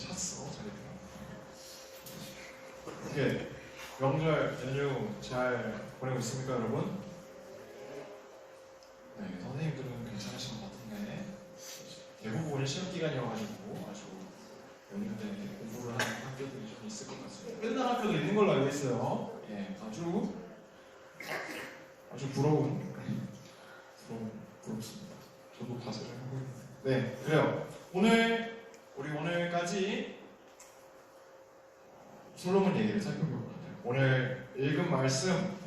찼어 자기들. 이렇게 명절 연휴 잘 보내고 있습니까 여러분? 네, 선생님들은 괜찮으신 것 같은데 대부분이 시험 기간이어가지고 아주 연휴 때 공부를 하는 학교들이 좀 있을 것 같습니다. 끝난 학교도 있는 걸로 알고 있어요. 예, 아주 부럽습니다. 저도 과제를 하고 있는데. 네, 그래요. 우리 오늘까지 솔로몬 얘기를 살펴볼 거예요. 오늘 읽은 말씀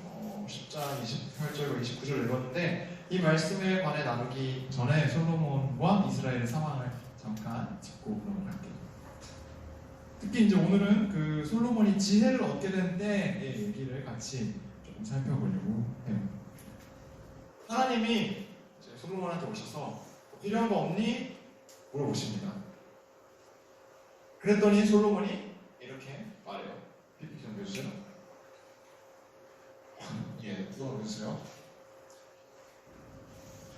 10장 28절로 29절 읽었는데 이 말씀에 관해 나누기 전에 솔로몬과 이스라엘의 상황을 잠깐 짚고 넘어갈게요. 특히 이제 오늘은 그 솔로몬이 지혜를 얻게 된 때의 얘기를 같이 조금 살펴보려고 해요. 하나님이 이제 솔로몬한테 오셔서 필요한 거 없니? 물어보십니다. 그랬더니 솔로몬이 이렇게 말해요. PPT 좀 보여주세요. 예, 불러보세요.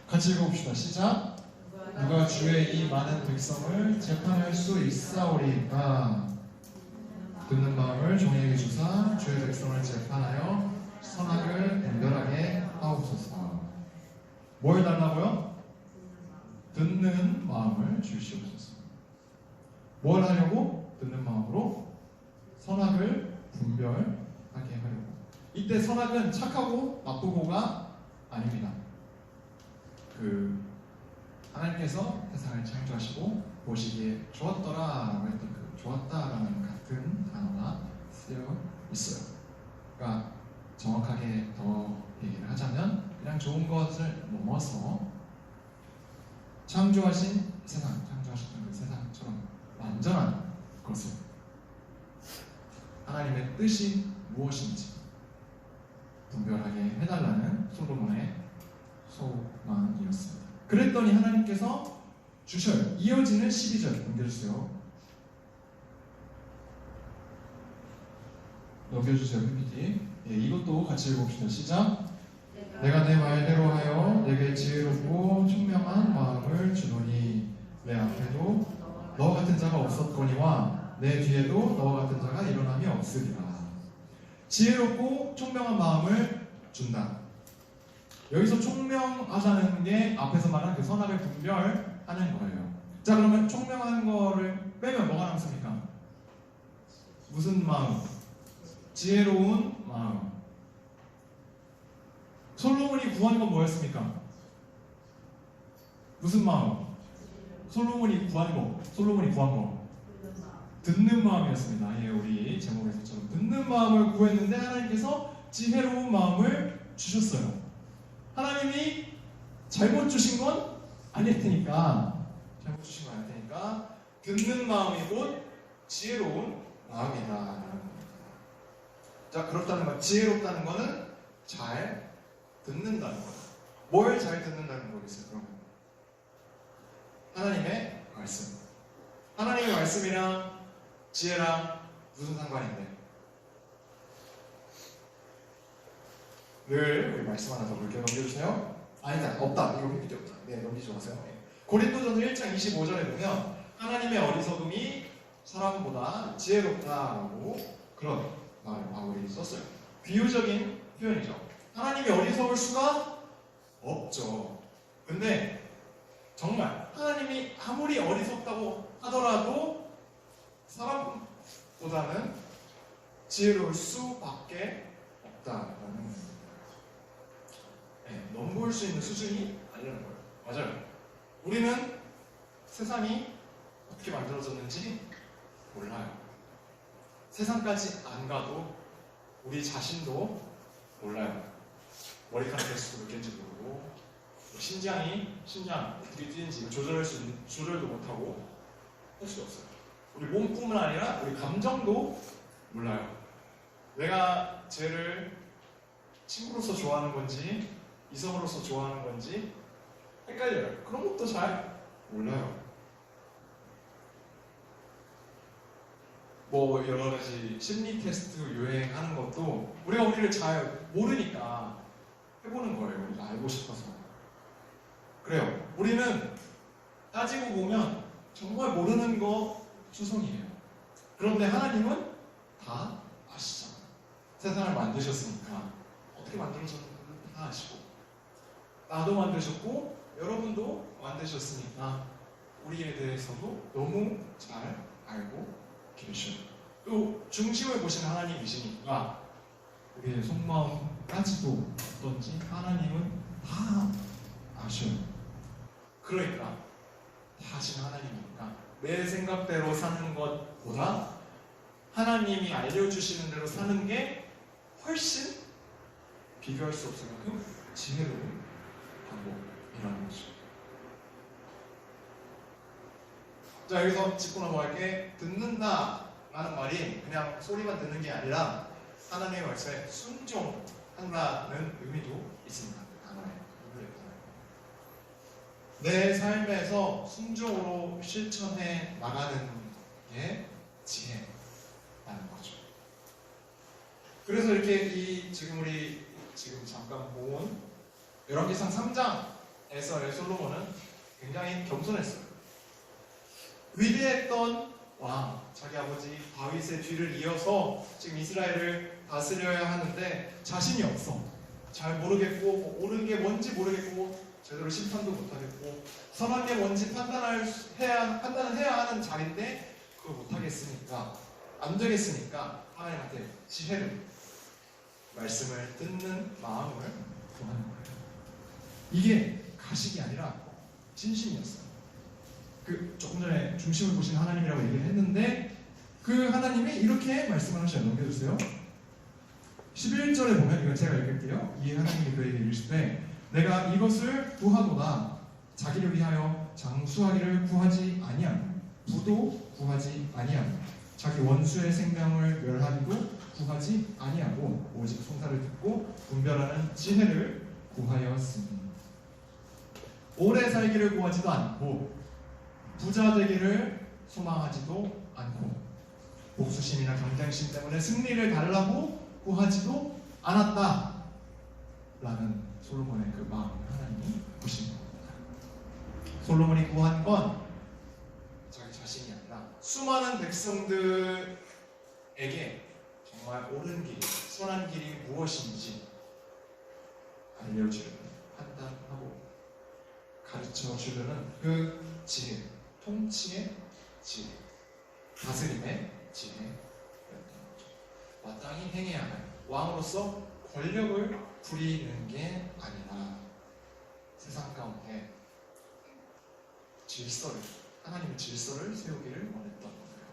같이 읽어봅시다. 시작. 누가 주의 이 많은 백성을 재판할 수 있사오리까? 듣는 마음을 종에게 주사 주의 백성을 재판하여 선악을 분별하게 하옵소서. 뭘 달라고요? 듣는 마음을 주시옵소서. 뭘 하려고? 듣는 마음으로 선악을 분별하게 하려고. 이때 선악은 착하고 나쁘고가 아닙니다. 하나님께서 세상을 창조하시고 보시기에 좋았더라라고 했던 그 좋았다라는 같은 단어가 쓰여 있어요. 그러니까 정확하게 더 얘기를 하자면 그냥 좋은 것을 넘어서 창조하셨던 그 세상처럼 완전한 것을 하나님의 뜻이 무엇인지 분별하게 해달라는 솔로몬의 소망이었습니다. 그랬더니 하나님께서 주셔요. 이어지는 12절 넘겨주세요. 넘겨주세요. PPT. 예, 이것도 같이 읽어봅시다. 시작. 내가 내 말대로 하여 내게 지혜롭고 총명한 마음을 주노니 내 앞에도 너와 같은 자가 없었거니와 내 뒤에도 너와 같은 자가 일어남이 없으리라. 지혜롭고 총명한 마음을 준다. 여기서 총명하다는 게 앞에서 말한 그 선악을 분별하는 거예요. 자, 그러면 총명한 거를 빼면 뭐가 남습니까? 무슨 마음? 지혜로운 마음. 솔로몬이 구한 건 뭐였습니까? 무슨 마음? 솔로몬이 구한 거. 듣는 마음이었습니다. 예, 우리 제목에서처럼 듣는 마음을 구했는데 하나님께서 지혜로운 마음을 주셨어요. 하나님이 잘못 주신 건 아닐 테니까 듣는 마음이 곧 지혜로운 마음이다. 자, 그렇다는 건 지혜롭다는 거는 잘 듣는다는 거예요. 뭘 잘 듣는다는 거겠어요? 그럼 하나님의 말씀. 하나님의 말씀이랑 지혜랑 무슨 상관인데? 늘 우리 말씀 하나 더 볼게요. 넘겨주세요. 아니다, 없다. 이거 PPT 없다. 네, 넘기지 마세요. 네. 고린도전서 1장 25절에 보면 하나님의 어리석음이 사람보다 지혜롭다라고 그런 말을 바울이 썼어요. 비유적인 표현이죠. 하나님이 어리석을 수가 없죠. 근데 정말 하나님이 아무리 어리석다고 하더라도 사람보다는 지혜로울 수밖에 없다라는 거예요. 네, 넘볼 수 있는 수준이 아니라는 거예요. 맞아요. 우리는 세상이 어떻게 만들어졌는지 몰라요. 세상까지 안 가도 우리 자신도 몰라요. 머리카락 개수도 몇 개인지 모르고 심장 어떻게 뛰는지 조절도 못하고 할 수가 없어요. 우리 몸뿐만 아니라 우리 감정도 몰라요. 내가 쟤를 친구로서 좋아하는 건지 이성으로서 좋아하는 건지 헷갈려요. 그런 것도 잘 몰라요. 뭐 여러 가지 심리 테스트 유행하는 것도 우리를 잘 모르니까 해보는 거예요. 우리가 알고 싶어서. 그래요. 우리는 따지고 보면 정말 모르는 거 수송이에요. 그런데 하나님은 다 아시잖아요. 세상을 만드셨으니까 어떻게 만들어졌는지 다 아시고, 나도 만드셨고 여러분도 만드셨으니까 우리에 대해서도 너무 잘 알고 계셔요. 또 중심을 보시는 하나님이시니까 우리의 속마음까지도 어떤지 하나님은 다 아셔요. 그러니까 다 아시는 하나님이니까 내 생각대로 사는 것보다 하나님이 알려주시는 대로 사는 게 훨씬 비교할 수 없을 만큼 지혜로운 방법이라는 거죠. 자, 여기서 짚고 넘어갈게. 듣는다 라는 말이 그냥 소리만 듣는 게 아니라 하나님의 말씀에 순종한다는 의미도 있습니다. 그 단어에. 내 삶에서 순종으로 실천해 나가는 게 지혜라는 거죠. 그래서 이렇게 지금 우리 잠깐 본 열왕기상 3장에서의 솔로몬은 굉장히 겸손했어요. 위대했던 왕, 자기 아버지 다윗의 뒤를 이어서 지금 이스라엘을 다스려야 하는데 자신이 없어. 잘 모르겠고, 옳은 게 뭔지 모르겠고, 제대로 심판도 못하겠고, 선한 게 뭔지 판단을 해야 하는 자리인데 그걸 못하겠으니까, 안 되겠으니까 하나님한테 지혜를, 말씀을 듣는 마음을 구하는 거예요. 이게 가식이 아니라 진심이었어요. 조금 전에 중심을 보신 하나님이라고 얘기를 했는데 그 하나님이 이렇게 말씀을 하셔요. 넘겨주세요. 11절에 보면, 이건 제가 읽을게요. 이 하나님이 그에게 이르시되 내가 이것을 구하도다. 자기를 위하여 장수하기를 구하지 아니하며 부도 구하지 아니하며 자기 원수의 생명을 멸하기도 구하지 아니하고 오직 송사를 듣고 분별하는 지혜를 구하였으니 오래 살기를 구하지도 않고 부자 되기를 소망하지도 않고 복수심이나 경쟁심 때문에 승리를 달라고 구하지도 않았다 라는 솔로몬의 그 마음을 하나님이 보신 겁니다. 솔로몬이 구한 건 자기 자신이 아니라 수많은 백성들에게 정말 옳은 길, 선한 길이 무엇인지 알려주려는, 판단하고 가르쳐주려는 그 지혜, 통치의 지혜, 다스림의 지혜였던 거죠. 마땅히 행해야 할 왕으로서 권력을 부리는 게 아니라 세상 가운데 질서를, 하나님의 질서를 세우기를 원했던 거예요.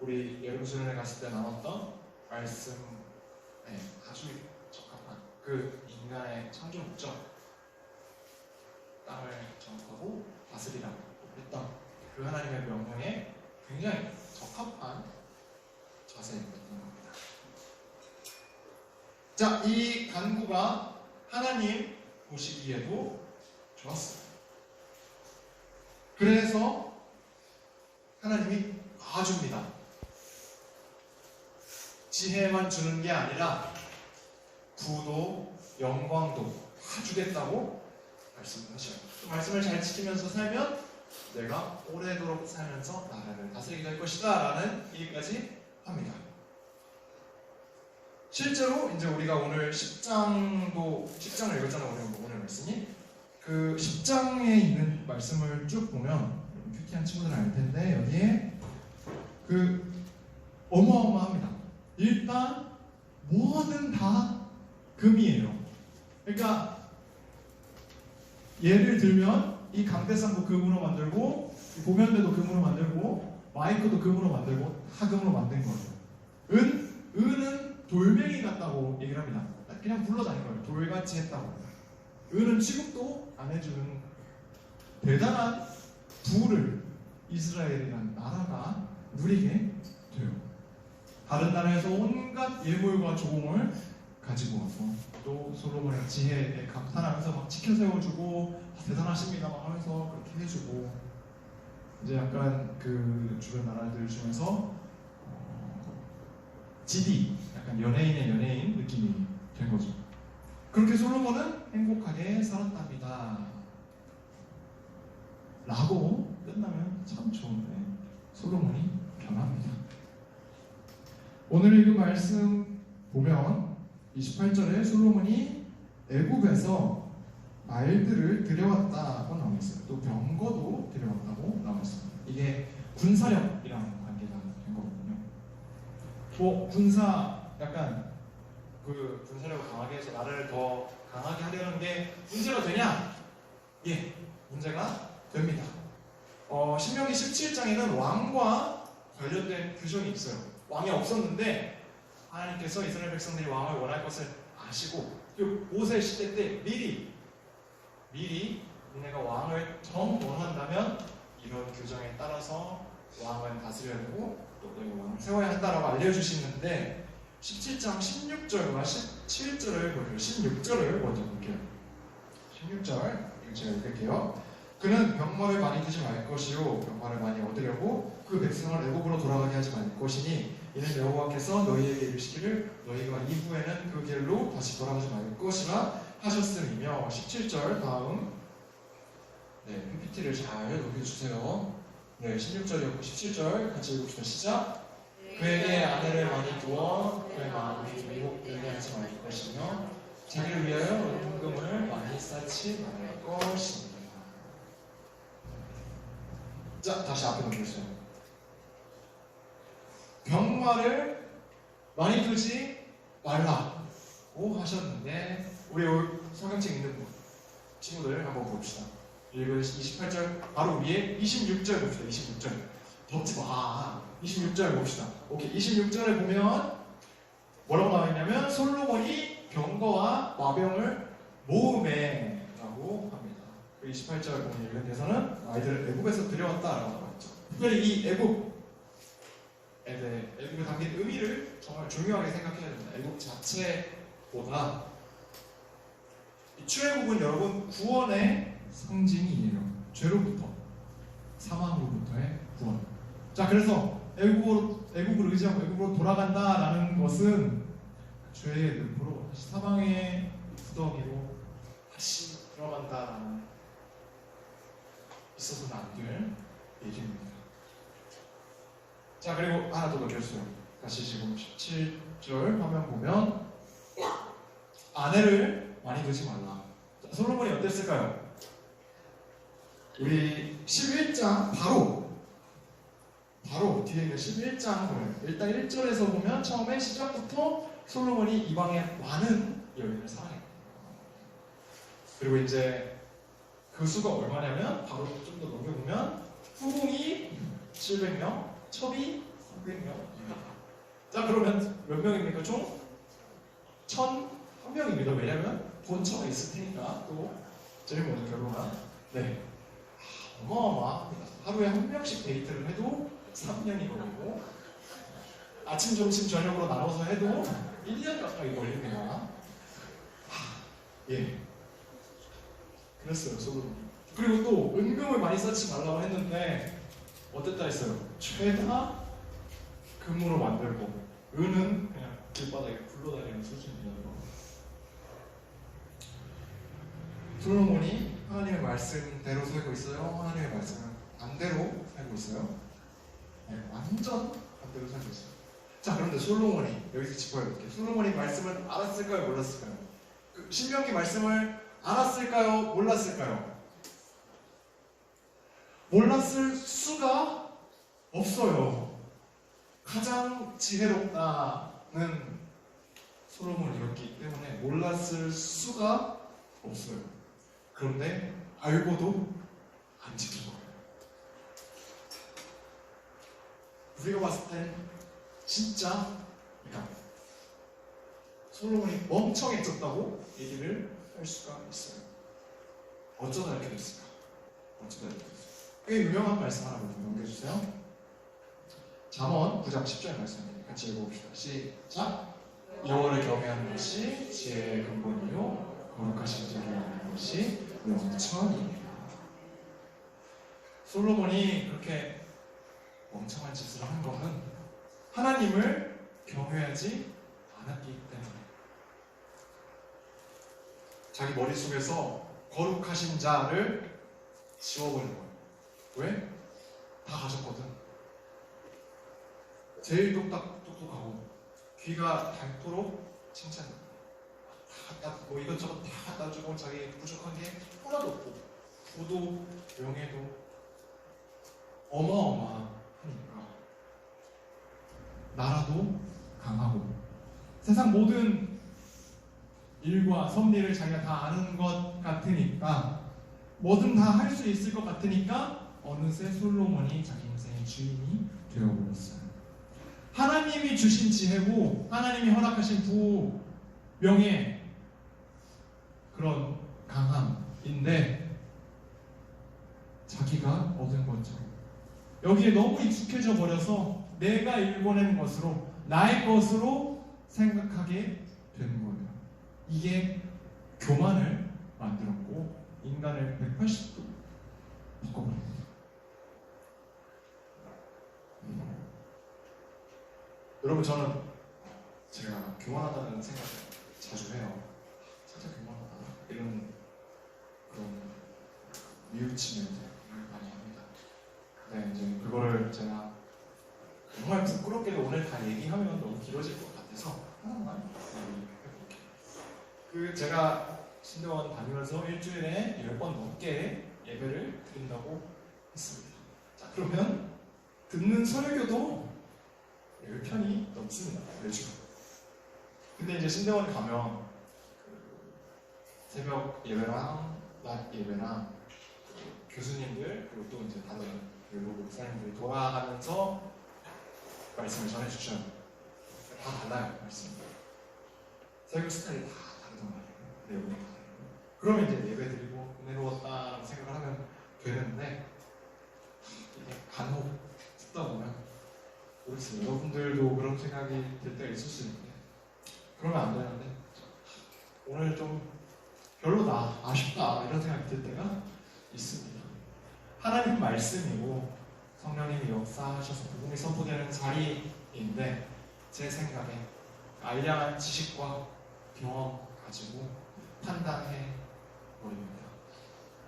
우리 여름수련회 갔을 때 나눴던 말씀에 아주 적합한 그 인간의 창조 목적, 땅을 정복하고 다스리라고 했던 그 하나님의 명령에 굉장히 적합한 자세였던 겁니다. 자, 이 간구가 하나님 보시기에도 좋았어요. 그래서 하나님이 줍니다. 지혜만 주는 게 아니라 부도 영광도 다 주겠다고 말씀을 하셔요. 그 말씀을 잘 지키면서 살면 내가 오래도록 살면서 나라를 다스리게 될 것이다 라는 얘기까지 합니다. 실제로 이제 우리가 오늘 10장을 읽었잖아요. 오늘 말씀이 그 10장에 있는 말씀을 쭉 보면 큐티한 친구들은 알 텐데 여기에 어마어마합니다. 일단 뭐든 다 금이에요. 그러니까 예를 들면 이 강대상도 금으로 만들고 보면대도 금으로 만들고 마이크도 금으로 만들고 다 금으로 만든 거예요. 은은 돌멩이 같다고 얘기를 합니다. 그냥 굴러다니는 거예요. 돌같이 했다고. 은은 취급도 안 해주는 대단한 부를 이스라엘이라는 나라가 누리게 돼요. 다른 나라에서 온갖 예물과 조공을 가지고 와서 또 솔로몬의 지혜에 감탄하면서 막 지켜 세워주고 대단하십니다 막 하면서 그렇게 해주고 이제 약간 그 주변 나라들 중에서 GD 약간 연예인의 연예인 느낌이 된 거죠. 그렇게 솔로몬은 행복하게 살았답니다 라고 끝나면 참 좋은데 솔로몬이 오늘 읽은 말씀 보면 28절에 솔로몬이 애굽에서 말들을 들여왔다고 나와 있어요. 또 병거도 들여왔다고 나와 있어요. 이게 군사력이랑 관계가 된 거거든요. 군사 약간 그 군사력을 강하게 해서 나라를 더 강하게 하려는 게 문제가 되냐? 예, 문제가 됩니다. 신명기 17장에는 왕과 관련된 규정이 있어요. 왕이 없었는데 하나님께서 이스라엘 백성들이 왕을 원할 것을 아시고 그 모세 시대 때 미리 니네가 왕을 정 원한다면 이런 규정에 따라서 왕을 다스려야 되고 또 너희가 왕을 세워야 한다라고 알려주시는데 17장 16절과 17절을 볼게요. 16절을 먼저 볼게요. 16절 이거 제가 읽을게요. 그는 병마를 많이 두지 말 것이요 병마를 많이 얻으려고 그 백성을 애굽으로 돌아가게 하지 말 것이니 이는 여호와께서 너희에게 이르시기를 너희가 이후에는 그 길로 다시 돌아가지 말 것이라 하셨음이며 17절 다음 PPT를 잘 넘겨주세요. 16절이었고 17절 같이 읽읍시다. 시작. 그에게 아내를 많이 두어 그의 마음을 미혹되게 하지 말 것이며 자기를 위하여 은금을 많이 쌓지 말 것입니다. 자, 다시 앞에 넘겨주세요. 병마를 많이 두지 말라고 하셨는데 우리 성경책 있는 친구들 한번 봅시다. 그리고 28절 바로 위에 26절 봅시다. 26절 덮지 마. 26절 봅시다. 오케이. 26절을 보면 뭐라고 나와 있냐면 솔로몬이 병거와 마병을 모으매 라고 합니다. 28절 보면 읽은 데서는 아이들을 애굽에서 들여왔다라고 나와 있죠. 특별히 이 애굽에 담긴 의미를 정말 중요하게 생각해야 됩니다. 애굽 자체보다 이 출애굽은 여러분 구원의 상징이에요. 죄로부터 사망으로부터의 구원. 자, 그래서 애굽을 의지하고 애굽으로 돌아간다라는 것은 죄의 늪으로 다시 사망의 구덩이로 다시 들어간다라는 있어서는 안 될 얘기입니다. 자, 그리고 하나 더 넘겨주세요. 다시 지금 17절 화면 보면 아내를 많이 두지 말라. 자, 솔로몬이 어땠을까요? 우리 11장 바로 뒤에 있는 11장 보면 일단 1절에서 보면 처음에 시작부터 솔로몬이 이방의 많은 여인을 사랑했고 그리고 이제 그 수가 얼마냐면 바로 좀 더 넘겨보면 후궁이 700명, 첩이 300명입니다. 자, 그러면 몇 명입니까? 총 1,001명입니다. 왜냐면 본처가 있을 테니까 또 제일 먼저 결혼한 어마어마합니다. 하루에 한 명씩 데이트를 해도 3년이 걸리고 아침, 점심, 저녁으로 나눠서 해도 1년 가까이 걸립니다. 예, 그랬어요. 솔로몬이. 그리고 또 은금을 많이 쌓지 말라고 했는데 어땠다 했어요? 죄다 금으로 만들고 은은 그냥 길바닥에 굴러다니는 수준이에요. 솔로몬이 하나님의 말씀대로 살고 있어요? 하나님의 말씀을 반대로 살고 있어요? 네, 완전 반대로 살고 있어요. 자, 그런데 솔로몬이 여기서 짚어야 볼게요. 솔로몬이 말씀을 알았을까요? 몰랐을까요? 그 신명기 말씀을 알았을까요? 몰랐을까요? 몰랐을 수가 없어요. 가장 지혜롭다는 솔로몬이었기 때문에 몰랐을 수가 없어요. 그런데 알고도 안 지킨 거예요. 우리가 봤을 땐 진짜 솔로몬이 멍청해졌다고 얘기를 할 수가 있어요. 어쩌다 이렇게 됐을까? 꽤 유명한 말씀 하나 넘겨주세요. 잠언 9장 10절 말씀입니다. 같이 읽어봅시다. 시작. 여호와를 경외하는 것이 지혜의 근본이요 거룩하신 자를 아는 것이 영천이니라. 솔로몬이 그렇게 멍청한 짓을 한 것은 하나님을 경외하지 않았기 때문에 자기 머릿속에서 거룩하신 자를 지워버린 거예요. 왜? 다 가졌거든. 제일 똑똑하고 귀가 닳도록 칭찬합니다. 뭐 이것저것 다 갖다 주고 자기 부족한 게 하나도 없고 부도 명예도 어마어마하니까 나라도 강하고 세상 모든 일과 섭리를 자기가 다 아는 것 같으니까 뭐든 다 할 수 있을 것 같으니까 어느새 솔로몬이 자기 인생의 주인이 되어버렸어요. 하나님이 주신 지혜고 하나님이 허락하신 부, 명예, 그런 강함인데 자기가 얻은 것처럼 여기에 너무 익숙해져 버려서 내가 일궈낸 것으로 나의 것으로 생각하게 되는 거예요. 이게 교만을 만들었고 인간을 180도 바꿔버립니다. 여러분 저는 제가 교만하다는 생각을 자주 해요. 살짝 교만하다 이런 그런 뉘우치는 많이 합니다. 네, 이제 그거를 제가 정말 부끄럽게도 오늘 다 얘기하면 너무 길어질 것 같아서 하나만 얘기해볼게요. 제가 신대원 다니면서 일주일에 10번 넘게 예배를 드린다고 했습니다. 자, 그러면 듣는 설교도 10편이 넘습니다. 매주. 근데 이제 신대원 가면 새벽 예배랑 낮 예배랑 교수님들 그리고 또 이제 다른 외국 목사님들이 돌아가면서 말씀을 전해주셔요. 다 달라요, 말씀이. 설교 스타일이 다 다르단 말이에요. 내용이 다 다르고. 그러면 이제 예배 드리고 은혜로웠다라고 생각을 하면 되는데 이게 간혹 듣다 보면 모르겠어요. 여러분들도 그런 생각이 들 때가 있을 수 있는데 그러면 안 되는데 오늘 좀 별로다, 아쉽다 이런 생각이 들 때가 있습니다. 하나님 말씀이고 성령님이 역사하셔서 복음이 선포되는 자리인데 제 생각에 알량한 지식과 경험 가지고 판단해 버립니다.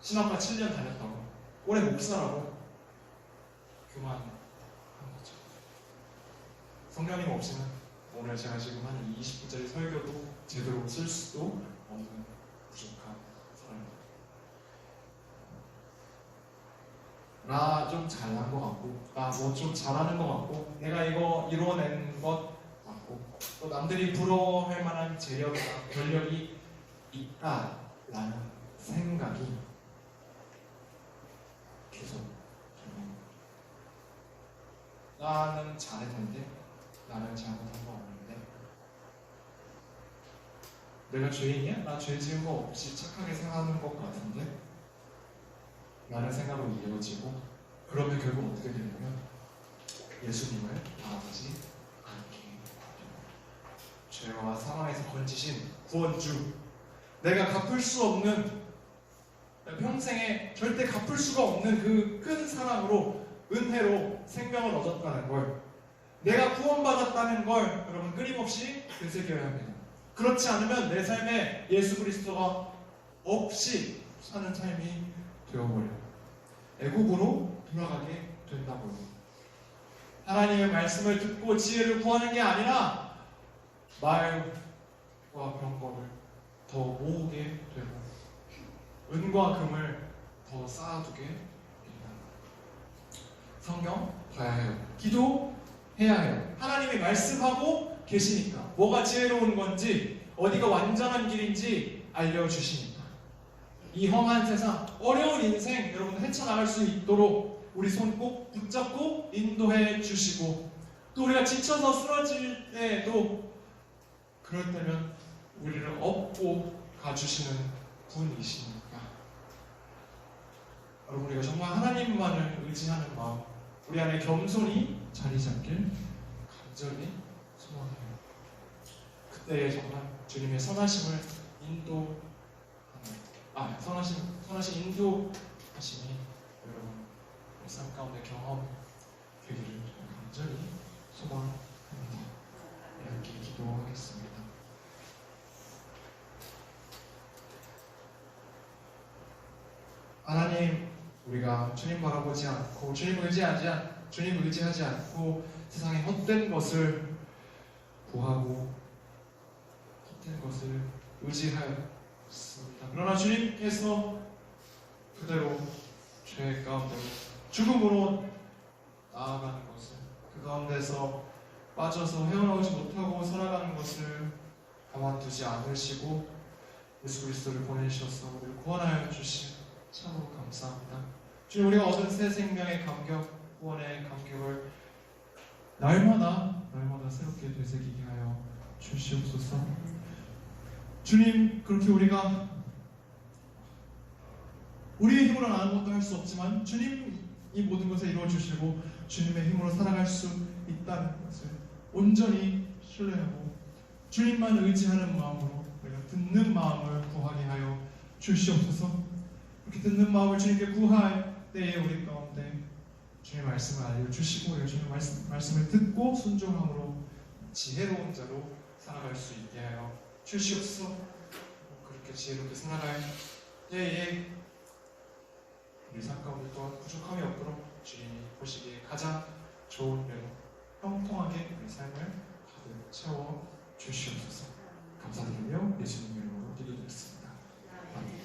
신학과 7년 다녔다고 올해 목사라고 교만한 거죠. 성령님 없이는 오늘 제가 지금 한 20분짜리 설교도 제대로 쓸 수도 없는 부족한 사람입니다. 나 좀 잘난 것 같고 나 뭐 좀 잘하는 것 같고 내가 이거 이뤄낸 것 같고 또 남들이 부러워할 만한 재력이나 권력이 있다라는 생각이 계속 들어요. 나는 잘했는데 나는 잘못한 거 없는데 내가 죄인이야? 나 죄 지은 거 없이 착하게 생각하는 것 같은데 라는 생각으로 이어지고 그러면 결국 어떻게 되냐면 예수님을 바라보지 않게 죄와 사망에서 건지신 구원주 내가 갚을 수 없는 평생에 절대 갚을 수가 없는 그 큰 사랑으로 은혜로 생명을 얻었다는 걸 내가 구원받았다는 걸 여러분 끊임없이 되새겨야 합니다. 그렇지 않으면 내 삶에 예수 그리스도가 없이 사는 삶이 되어버려요. 애국으로 돌아가게 된다고요. 하나님의 말씀을 듣고 지혜를 구하는 게 아니라 말과 병거를 더 모으게 되고 은과 금을 더 쌓아두게 됩니다. 성경 봐야 해요. 기도해야 해요. 하나님이 말씀하고 계시니까 뭐가 지혜로운 건지 어디가 완전한 길인지 알려주시니까 이 험한 세상, 어려운 인생 여러분 헤쳐나갈 수 있도록 우리 손 꼭 붙잡고 인도해 주시고 또 우리가 지쳐서 쓰러질 때에도 그럴 때면 우리를 업고 가주시는 분이시니까 여러분 우리가 정말 하나님만을 의지하는 마음 우리 안에 겸손히 자리 잡길 간절히 소원해요. 그때 정말 주님의 선하심을 선하신 인도하심이 여러분 삶 가운데 경험 되기를 간절히 소망합니다. 이렇게 기도하겠습니다. 하나님, 우리가 주님 바라보지 않고 주님 의지하지 않고 세상의 헛된 것을 구하고 헛된 것을 의지하였습니다. 그러나 주님께서 그대로 죄 가운데로 죽음으로 나아가는 것을, 그 가운데서 빠져서 헤어나오지 못하고 살아가는 것을 가만두지 않으시고 예수 그리스도를 보내주셔서 우리를 구원하여 주신 참으로 감사합니다. 주님, 우리가 얻은 새 생명의 감격, 구원의 감격을 날마다 새롭게 되새기게 하여 주시옵소서. 주님, 그렇게 우리가 우리의 힘으로는 아무것도 할 수 없지만 주님이 모든 것을 이루어 주시고 주님의 힘으로 살아갈 수 있다는 것을 온전히 신뢰하고 주님만 의지하는 마음으로 우리가 듣는 마음을 구하게 하여 주시옵소서. 그렇게 듣는 마음을 주님께 구할 때에 우리 가운데 주님의 말씀을 알려주시고 우리가 주님의 말씀을 듣고 순종함으로 지혜로운 자로 살아갈 수 있게 하여 주시옵소서. 그렇게 지혜롭게 살아갈 때에 우리 삶 가운데 또한 부족함이 없도록 주님이 보시기에 가장 좋은 대로 형통하게 우리 삶을 가득 채워 주시옵소서. 감사드리며 예수님 이름으로 기도드렸습니다. 아멘.